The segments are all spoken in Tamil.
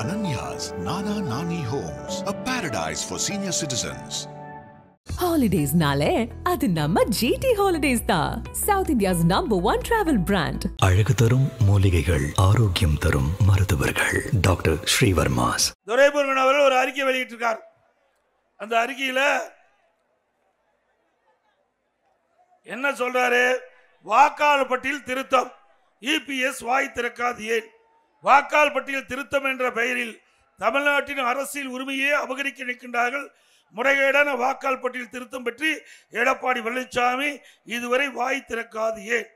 Ananya's Nana Nani Homes, a paradise for senior citizens. Holidays nale adu namma GT Holidays da, South India's #1 travel brand. அழகு தரும் மூலிகைகள், ஆரோக்கியம் தரும் மருத்துவர்கள். டாக்டர் ஸ்ரீவர்மாஸ். துரைமுருகன் அவர்கள் ஒரு அறிக்கை வெளியிட்டிருக்கார். அந்த அறிக்கையில என்ன சொல்றாரு? வாக்காளர் பட்டியல் திருத்தம், இபிஎஸ் வாய் திறக்காது ஏன்? வாக்காளர் பட்டியல் திருத்தம் என்ற பெயரில் தமிழ்நாட்டின் அரசியல் உரிமையை அபகரிக்க நிற்கின்றார்கள். முறைகேடான வாக்காளர் பட்டியல் திருத்தம் பற்றி எடப்பாடி பழனிசாமி இதுவரை வாய் திறக்காது ஏன்?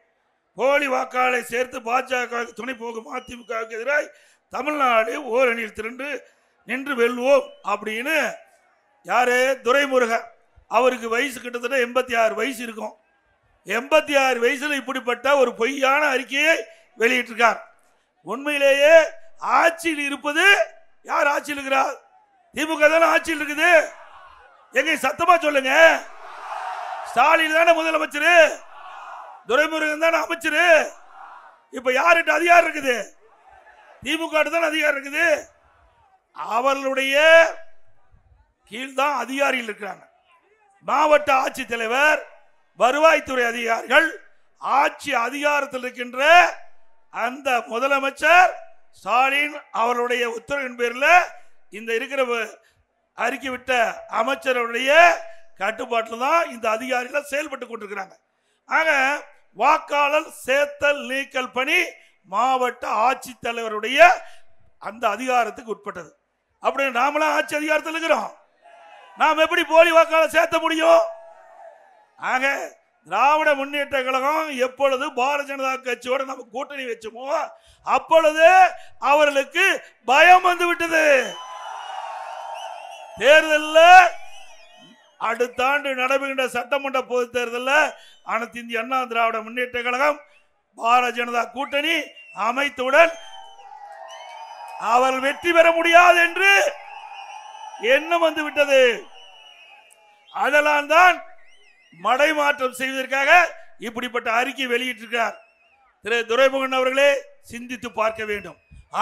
போலி வாக்காளரை சேர்த்து பாஜக துணை போகும் அதிமுகவுக்கு எதிராக தமிழ்நாடு ஓரணியில் திரண்டு நின்று வெல்வோம் அப்படின்னு யாரு? துரைமுருகன். அவருக்கு வயசு கிட்டத்தட்ட 86 வயசு இருக்கும். 86 வயசுல இப்படிப்பட்ட ஒரு பொய்யான அறிக்கையை வெளியிட்டிருக்கார். உண்மையிலேயே ஆட்சியில் இருப்பது யார்? ஆட்சியில் இருக்கிறார்? திமுக தானே ஆட்சியில் இருக்குது. எங்க சத்தமா சொல்லுங்க. ஸ்டாலின் தானே முதலமைச்சர், துரைமுருகன் தானே அமைச்சர். இப்ப யார்கிட்ட அதிகாரம் இருக்குது? திமுக தான் அதிகாரம் இருக்குது. அவர்களுடைய கீழ்தான் அதிகாரிகள் இருக்கிறாங்க. மாவட்ட ஆட்சித்தலைவர், வருவாய்த்துறை அதிகாரிகள், ஆட்சி அதிகாரத்தில் இருக்கின்ற அந்த முதலமைச்சர் ஸ்டாலின் அவர்களுடைய உத்தரவின் பேரில் இந்த இருக்கிற அறிக்கை விட்ட அமைச்சருடைய கட்டுப்பாட்டில் தான் இந்த அதிகாரிகள் செயல்பட்டு கொண்டிருக்கிறாங்க. ஆக வாக்காளர் சேர்த்தல் நீக்கல் பணி மாவட்ட ஆட்சித்தலைவருடைய அந்த அதிகாரத்துக்கு உட்பட்டது. அப்படி நாமளாம் ஆட்சி அதிகாரத்தில் இருக்கிறோம். நாம் எப்படி போலி வாக்காளர் சேர்த்த முடியும்? ஆக திராவிட முன்னேற்ற கழகம் எப்பொழுது பாரதிய ஜனதா கட்சியோட நம்ம கூட்டணி வச்சோமோ அப்பொழுது அவர்களுக்கு பயம் வந்து விட்டது. தேர்தலில் அடுத்த ஆண்டு நடைபெறுகின்ற சட்டமன்ற பொது தேர்தலில் அனைத்து இந்திய அண்ணா திராவிட முன்னேற்ற கழகம் பாரதிய ஜனதா கூட்டணி அமைத்தவுடன் அவர்கள் வெற்றி பெற முடியாது என்று எண்ணம் வந்து விட்டது. அதெல்லாம் தான் மடைமாற்றம் செய்வதற்காக இப்படிப்பட்ட அறிக்கை வெளியிட்டிருக்கிறார். திரு துரைமுருகன் அவர்களே, சிந்தித்து பார்க்க வேண்டும்.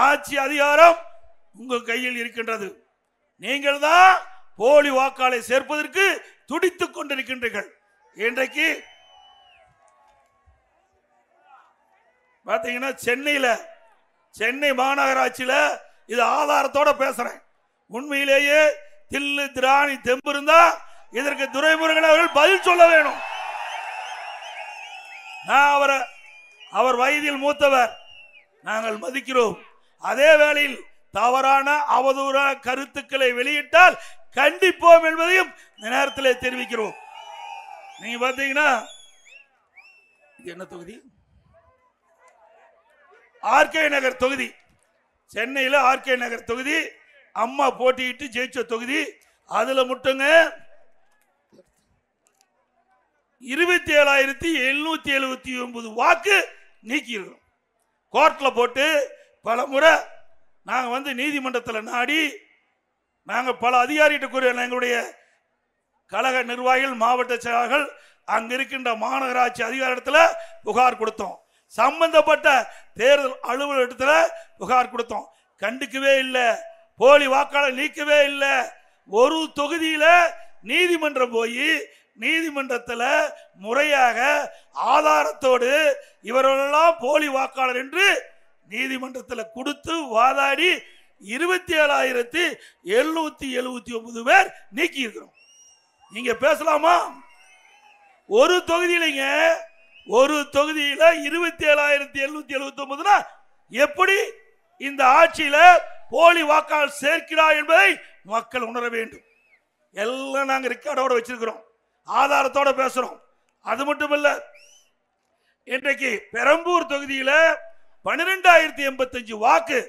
ஆட்சி அதிகாரம் உங்கள் கையில் இருக்கின்றது. நீங்கள் தான் போலி வாக்காளரை சேர்ப்பதற்கு துடித்துக் கொண்டிருக்கின்றீர்கள். இன்றைக்கு பார்த்தீங்கன்னா சென்னை மாநகராட்சியில் இது ஆதாரத்தோட பேசுறேன். உண்மையிலேயே தில்லு திராணி தெம்பு இருந்தா இதற்கு துரைமுருகன் அவர்கள் பதில் சொல்ல வேணும். அவர் வயதில் மூத்தவர், நாங்கள் மதிக்கிறோம். அதே வேளையில் தவறான அவதூறான கருத்துக்களை வெளியிட்டால் கண்டிப்போம் என்பதையும் இந்த நேரத்தில் தெரிவிக்கிறோம். நீங்க பாத்தீங்கன்னா இது என்ன தொகுதி? ஆர்கே நகர் தொகுதி. சென்னையில் ஆர்கே நகர் தொகுதி அம்மா போட்டியிட்டு ஜெயிச்ச தொகுதி. அதுல மட்டுங்க 27,779 வாக்கு நீக்கி இருக்கிறோம். கோர்ட்ல போட்டு பல முறை நாங்கள் நீதிமன்றத்தில் நாடி நாங்கள் பல அதிகாரிகிட்ட கூறிய எங்களுடைய கழக நிர்வாகிகள், மாவட்ட செயலாளர்கள், அங்க இருக்கின்ற மாநகராட்சி அதிகாரத்தில் புகார் கொடுத்தோம். சம்பந்தப்பட்ட தேர்தல் அலுவலகத்தில் புகார் கொடுத்தோம். கண்டுக்கவே இல்லை. போலி வாக்காளர் நீக்கவே இல்லை. ஒரு தொகுதியில நீதிமன்றம் போய் நீதிமன்றத்தில் முறையாக ஆதாரத்தோடு இவர்களெல்லாம் போலி வாக்காளர் என்று நீதிமன்றத்தில் கொடுத்து வாதாடி 27,779 பேர் நீக்கி இருக்கிறோம். நீங்க பேசலாமா? ஒரு தொகுதியிலங்க, ஒரு தொகுதியில 27,779 எப்படி இந்த ஆட்சியில போலி வாக்காளர் சேர்க்கிறார் என்பதை மக்கள் உணர வேண்டும். எல்லாம் நாங்க ரெக்கார்டோட வச்சிருக்கிறோம், ஆதாரத்தோட பேசுறோம். அது மட்டும் இல்ல, இன்றைக்கு பெரம்பூர் தொகுதியில 12,085 வாக்கு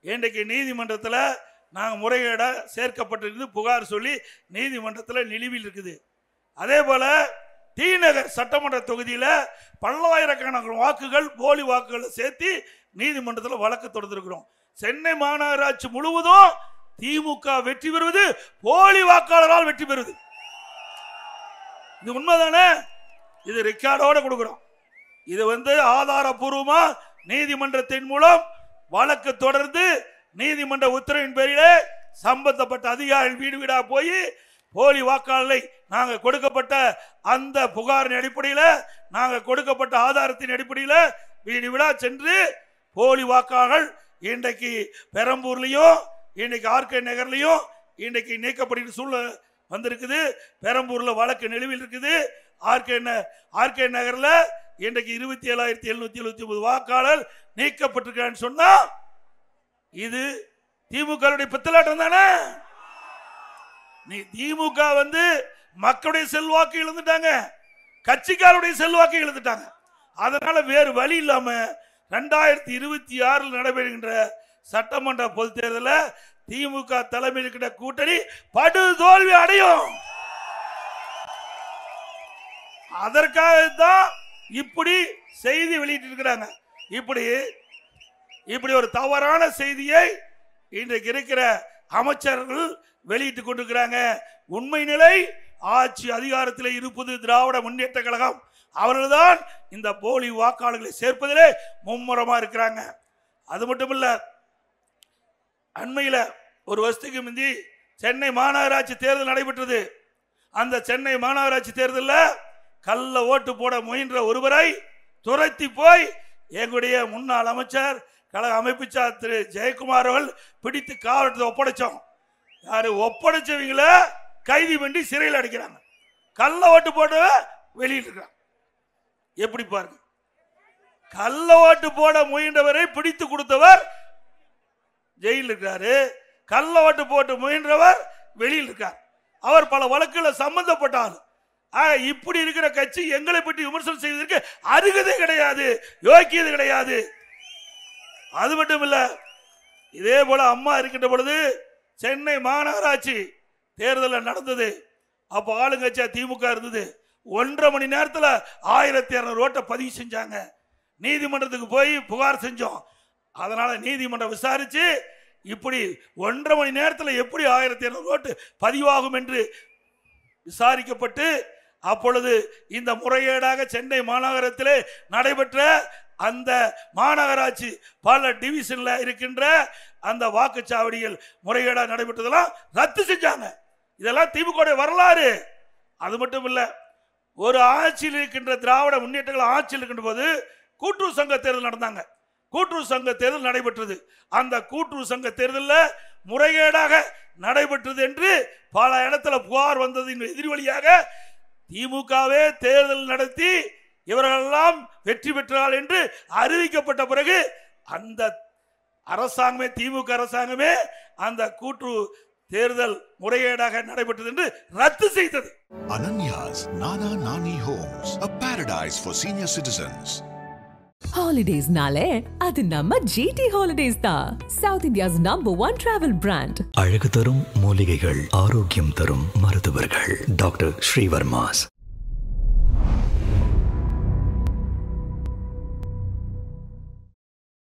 இன்றைக்கு நீதிமன்றத்தில் நாங்கள் முறைகேட சேர்க்கப்பட்டிருந்து புகார் சொல்லி நீதிமன்றத்தில் நிலுவையில் இருக்குது. அதே போல டி நகர் சட்டமன்ற தொகுதியில் பல்லாயிரக்கணக்கான வாக்குகள் போலி வாக்குகளை சேர்த்து நீதிமன்றத்தில் வழக்கு தொடர்ந்திருக்கிறோம். சென்னை மாநகராட்சி முழுவதும் திமுக வெற்றி பெறுவது போலி வாக்காளரால் வெற்றி பெறுவது. இது உண்மைதானே? இது ரெக்கார்டோட கொடுக்கிறோம். இது ஆதாரபூர்வமா நீதிமன்றத்தின் மூலம் வழக்கு தொடர்ந்து நீதிமன்ற உத்தரவின் பேரிலே சம்பந்தப்பட்ட அதிகாரிகள் வீடு வீடா போய் போலி வாக்காளரை நாங்கள் கொடுக்கப்பட்ட அந்த புகாரின் அடிப்படையில் நாங்கள் கொடுக்கப்பட்ட ஆதாரத்தின் அடிப்படையில் வீடு வீடா சென்று போலி வாக்காளர்கள் இன்றைக்கு பெரம்பூர்லையும் இன்றைக்கு ஆர்கே நகர்லையும் இன்றைக்கு நீக்கப்படுகிற சூழ்நிலை வந்திருக்குது. பெரம்பூர்ல வழக்கு நிலுவையில் இருக்குது. ஆர்கே நகர்ல இன்றைக்கு 27,779 வாக்காளர் நீக்கப்பட்டிருக்கான்னு சொன்னா இது திமுக பித்தலாட்டம் தானே. திமுக மக்களுடைய செல்வாக்கு இழந்துட்டாங்க, கட்சிக்காருடைய செல்வாக்கு இழந்துட்டாங்க. அதனால வேறு வழி இல்லாம 2026 நடைபெறுகின்ற சட்டமன்ற பொதுத் தேர்தலில் திமுக தலைமையில் இருக்கிற கூட்டணி படு தோல்வி அடையும். அதற்காகத்தான் இப்படி செய்தி வெளியிட்டு இருக்கிறாங்க. இப்படி ஒரு தவறான செய்தியை இன்றைக்கு இருக்கிற அமைச்சர்கள் வெளியிட்டுக் கொண்டிருக்கிறாங்க. உண்மை நிலை ஆட்சி அதிகாரத்தில் இருப்பது திராவிட முன்னேற்ற கழகம். அவர்கள்தான் இந்த போலி வாக்காளர்களை சேர்ப்பதிலே மும்முரமா இருக்கிறாங்க. அது மட்டும் இல்ல, அண்மையில் ஒரு வருஷத்துக்கு முந்தி சென்னை மாநகராட்சி தேர்தல் நடைபெற்றது. அந்த சென்னை மாநகராட்சி தேர்தலில் கள்ள ஓட்டு போட முயன்ற ஒருவரை துரத்தி போய் எங்களுடைய முன்னாள் அமைச்சர் கழக அமைப்புச்சார் திரு ஜெயக்குமார் அவர்கள் பிடித்து காவலத்தை ஒப்படைச்சோம். யாரு ஒப்படைச்சவங்கள கைது பண்ணி சிறையில் அடைக்கிறாங்க. கள்ள ஓட்டு போட வெளியிட்டிருக்கிறாங்க. எப்படி பாருங்க, கள்ள ஓட்டு போட முயன்றவரை பிடித்து கொடுத்தவர் ஜெயிலில் இருக்கிறாரு, கள்ள ஓட்டு போட்டு முயன்றவர் வெளியில் இருக்கார். அவர் பல வழக்குகளில் சம்பந்தப்பட்டார். இப்படி இருக்கிற கட்சி எங்களை பற்றி விமர்சனம் செய்வதற்கு அருகதை கிடையாது, யோக்கியது கிடையாது. அது மட்டும் இல்ல, இதே போல அம்மா இருக்கின்ற பொழுது சென்னை மாநகராட்சி தேர்தல் நடந்தது. அப்ப ஆளுங்கட்சியா திமுக இருந்தது. 1.5 மணி நேரத்தில் 1200 ஓட்டை பதிவு செஞ்சாங்க. நீதிமன்றத்துக்கு போய் புகார் செஞ்சோம். அதனால நீதிமன்றம் விசாரிச்சு இப்படி 1.5 மணி நேரத்தில் எப்படி 1200 ஓட்டு பதிவாகும் என்று விசாரிக்கப்பட்டு அப்பொழுது இந்த முறைகேடாக சென்னை மாநகரத்திலே நடைபெற்ற அந்த மாநகராட்சி பல டிவிஷன்ல இருக்கின்ற அந்த வாக்குச்சாவடிகள் முறைகேடாக நடைபெற்றதெல்லாம் ரத்து செஞ்சாங்க. இதெல்லாம் திமுக வரலாறு. அது மட்டும் இல்ல, ஒரு ஆட்சியில் இருக்கின்ற திராவிட முன்னேற்றங்கள் ஆட்சியில் இருக்கின்ற போது கூட்டுறவு சங்க தேர்தல் நடந்தாங்க. கூட்டுறவு சங்க தேர்தல் நடைபெற்றது. அந்த கூட்டுறவு சங்க தேர்தலில் முறைகேடாக நடைபெற்றது என்று பல இடத்துல புகார் வந்ததின் எதிர்வழியாக திமுகவே தேர்தல் நடத்தி இவர்களெல்லாம் வெற்றி பெற்றார்கள் என்று அறிவிக்கப்பட்ட பிறகு அந்த அரசாங்கமே, திமுக அரசாங்கமே அந்த கூட்டுறவு தேர்தல் முறைகேடாக நடைபெற்றது என்று ரத்து செய்தது. Ananya's Nana Nani Homes, a paradise for senior citizens. Holidays nale adu namma GT Holidays da, South India's #1 travel brand. அழகு தரும் மூலிகைகள், ஆரோக்கியம் தரும் மருத்துவர்கள். டாக்டர் ஸ்ரீவர்மாஸ்.